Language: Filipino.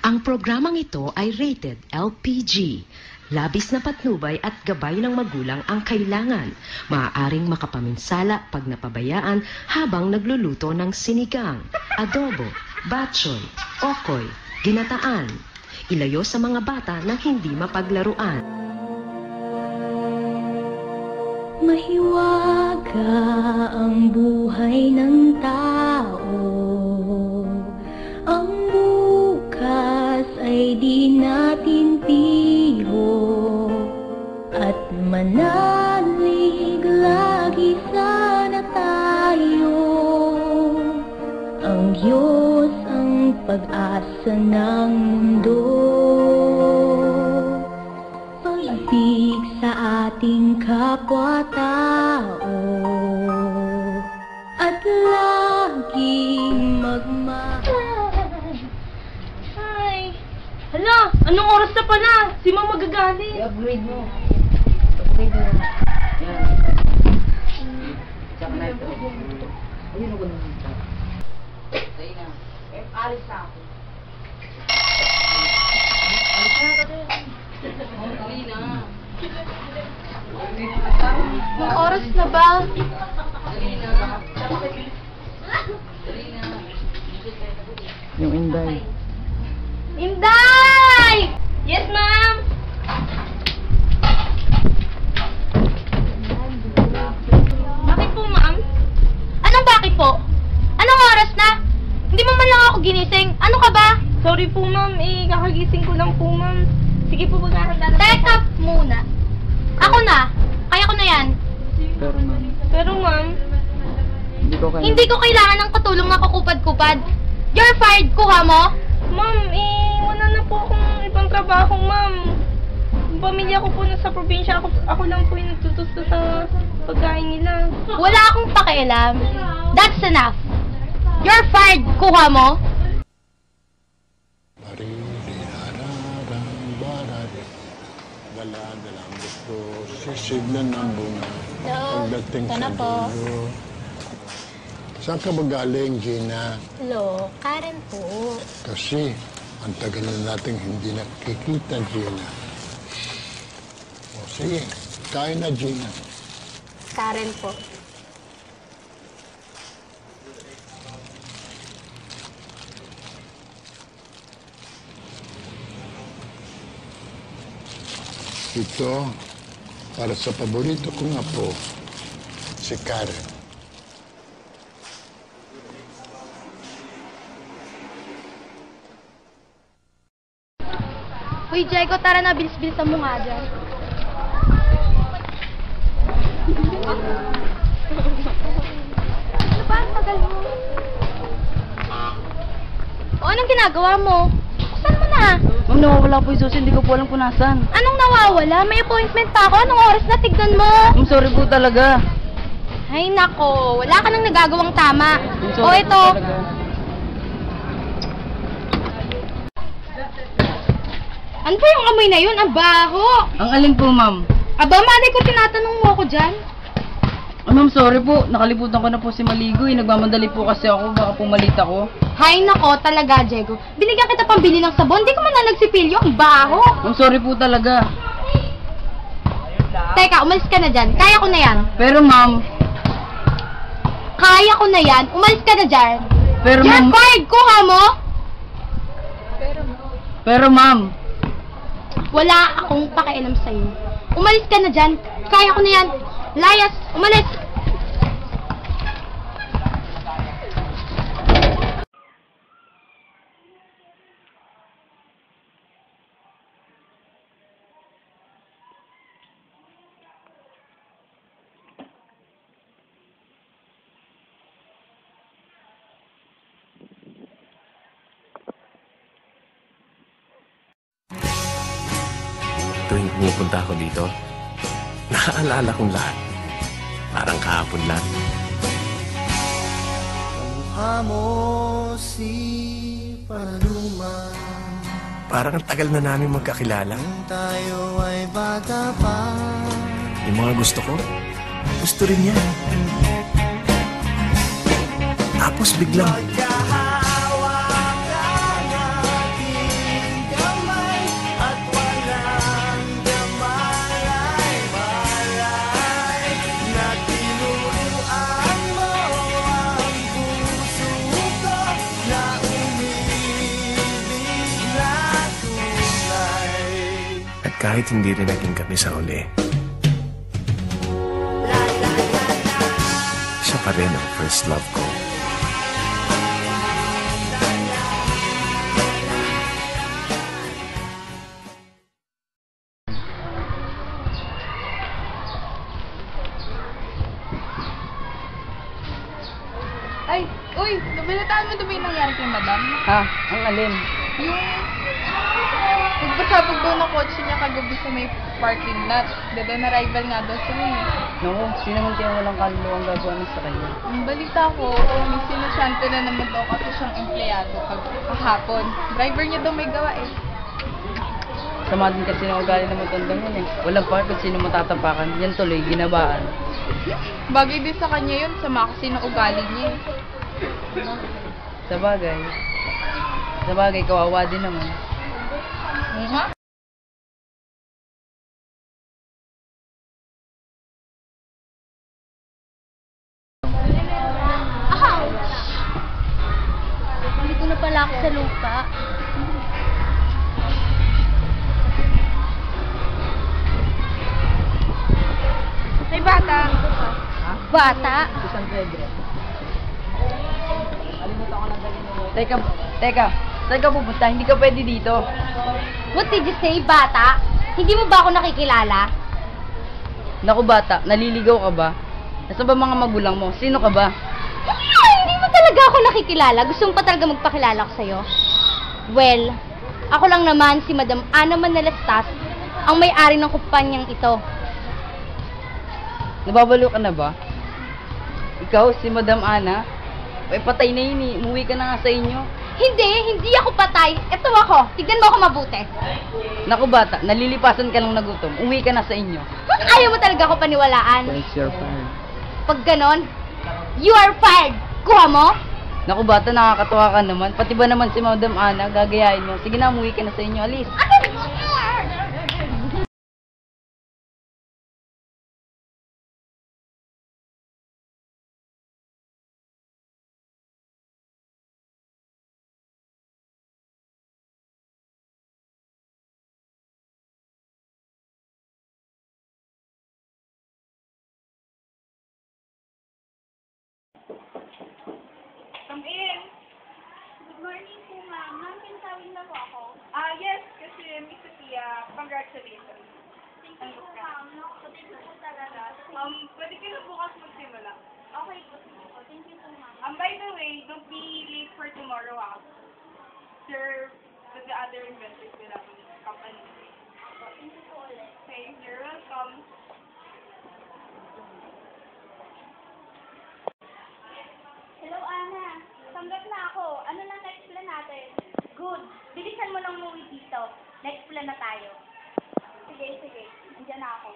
Ang programang ito ay rated LPG. Labis na patnubay at gabay ng magulang ang kailangan. Maaaring makapaminsala pag napabayaan habang nagluluto ng sinigang, adobo, batchoy, okoy, ginataan. Ilayo sa mga bata na hindi mapaglaruan. Mahiwaga ang buhay ng tao. Ang bukas ay di natin piho. At manalig lagi sana tayo. Ang Diyos ang pag-asa ng mundo. Pag-ibig sa ating kapwa-tao. At laging magmahal. Ay! Hala! Anong oras na pala? Si Mama magagalit. I-upgrade mo. Upgrade mo. Yan. Tsaka na ito. Ayun ako naman. Sa'yo na. Alis na ako. Alis na ako din. Dali na. Anong oras na ba? Dali na. Dali na. Yung Inday. Inday! Yes, ma'am! Bakit po, ma'am? Anong bakit po? Anong oras na? Hindi mo man lang ako ginising. Ano ka ba? Sorry po, ma'am. Kakagising ko lang po, ma'am. Sige po, maghahanda na. Teka muna. Ako na. Kaya ko na yan. Pero, ma'am, hindi ko kailangan ng katulong na kakupad-kupad. You're fired, kuha mo? Ma'am, wala na po akong ibang trabaho, ma'am. Yung pamilya ko po nasa probinsya. Ako lang po yung nagtutusto sa pagkain nila. Wala akong pakialam. That's enough. You're fired, kuha mo? Dala-dalang gusto, sisiglan ng bunga. Hello, Pagdating ito na sa po. dulo. Saan ka ba galing, Gina? Hello, Karen po. Kasi, ang tagal na nating hindi nakikita, Gina. O sige, kain na, Gina. Karen po. Ito, para sa paborito kong apo, si Karen. Uy, Diego, tara na. Bilis-bilisan mo nga dyan. Ano ba? Ang tagal mo. O, anong ginagawa mo? Saan mo na? Ma'am, nawawala po yung susi. Hindi ko po alam kung nasan. Anong nawawala? May appointment pa ako. Anong oras na? Tignan mo. I'm sorry po talaga. Ay, nako. Wala ka nang nagagawang tama. I'm O, sorry ito. po talaga. Ano ba yung amoy na yun? Ang baho. Ang alin po, ma'am? Aba, malay ko tinatanong mo ako dyan. Ma'am, sorry po. Nakalimutan ko na po si Maligo. Nagmamadali po kasi ako. Baka pumalit ako. Hay nako, talaga, Diego. Binigyan kita pambili ng sabon. Di ko man na nagsipilyo. Ang baho. Ma'am, sorry po talaga. Teka, umalis ka na dyan. Kaya ko na yan. Pero, ma'am. Kaya ko na yan. Umalis ka na dyan. Pero, You're ma'am. fired. Kuha mo. Pero, ma'am. Wala akong pakialam sa'yo. Umalis ka na dyan. Kaya ko na yan. Layas, umalis. Tuwing pumupunta ako dito, naaalala kong lahat. Parang kahapon lang. Kamukha mo si Paluma. Parang ang tagal na namin magkakilala. Nung tayo ay bata pa. Yung mga gusto ko, gusto rin niya. Tapos biglang, Kahit hindi rin naging kami sa huli. Siya pa rin ang first love ko. Ay, uy, nabalitaan mo ba yung nangyari kay madam? Ha? Ang alin? Yung nagpasabog daw ng kotse niya kagabi sa may parking lot. Dada na rival nga daw siya eh. Naku, sino man kaya walang kaluluwang gagawa sa kanya? Ang balita ko, may sinusyante na naman daw kasi siyang empleyado kahapon. Driver niya daw may gawa eh. Sama din kasi ng ugali ng matandang yun eh. Walang par kung sino matatapakan. Yan tuloy, ginabaan. Bagay din sa kanya yun, sama kasi ng ugali niya eh. Sa bagay, kawawa din naman. Ha? Ouch! Hindi ko na pala ako sa lupa. May bata. Bata? San Pedro. Alimutan ko lang galing mo. Teka. Saan ka pupunta? Hindi ka pwede dito. What did you say, bata? Hindi mo ba ako nakikilala? Naku bata, naliligaw ka ba? Nasaan ba mga magulang mo? Sino ka ba? Hindi mo talaga ako nakikilala. Gusto mo pa talaga magpakilala ko sa'yo? Well, ako lang naman si Madam Ana Manalastas, ang may-ari ng kumpanyang ito. Nababalo ka na ba? Ikaw, si Madam Ana? Ay, patay na yun eh. Umuwi ka na nga sa inyo. Hindi ako patay. Ito ako. Tignan mo ako mabuti. Naku bata, nalilipasan ka lang na gutom. Umuwi ka na sa inyo. Ayaw mo talaga ako paniwalaan. Thanks, you're fired. Pag ganon, you are fired. Kuha mo? Naku bata, nakakatawa ka naman. Pati ba naman si Madam Ana, gagayahin mo. Sige na, umuwi ka na sa inyo. Alis. Come in. Good morning po, ma'am. Ma'am, pinatawin na po ako. Yes, kasi Miss Sophia, congratulations. Thank you po, ma'am. Thank you po talaga. Pwede ka na bukas magsimula. Okay po, thank you po, ma'am. By the way, don't be late for tomorrow, Sir, with the other investors will have the company. Thank you po ulit. Okay, you're welcome. Hello, Ana. Tanggap na ako. Ano na next plan natin? Good. Bilisan mo lang umuwi dito. Next plan na tayo. Sige. Andiyan na ako.